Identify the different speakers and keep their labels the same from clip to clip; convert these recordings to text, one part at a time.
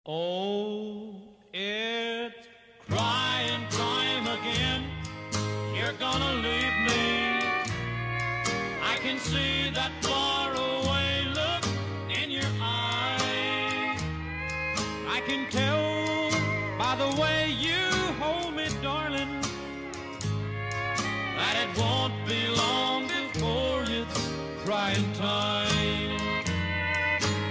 Speaker 1: Oh, it's crying time again. You're gonna leave me. I can see that faraway look in your eye. I can tell by the way you hold me, darling, that it won't be long before it's crying time.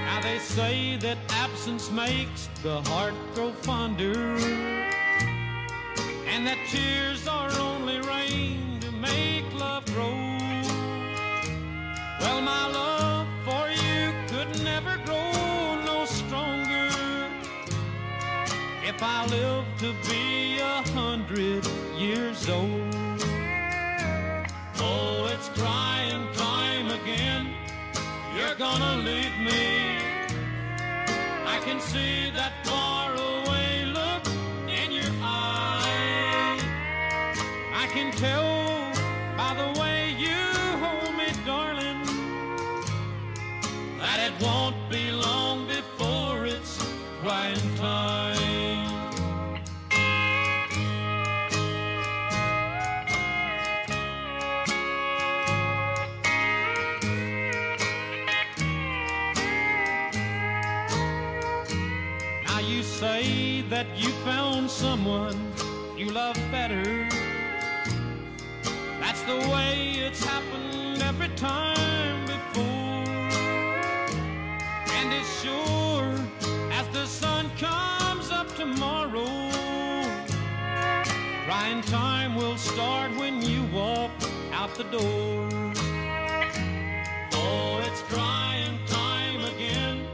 Speaker 1: Now they say that absence makes the heart grow fonder, and that tears are only rain to make love grow. Well, my love for you could never grow no stronger if I live to be 100 years old. Oh, it's crying time again. You're gonna leave me. I can see that faraway look in your eye. I can tell by the way you hold me, darling, that it won't be long before it's crying time. You say that you found someone you love better. That's the way it's happened every time before. And as sure as the sun comes up tomorrow, crying time will start when you walk out the door. Oh, it's crying time again.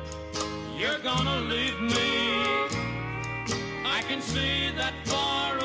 Speaker 1: You're gonna leave me. I can see that far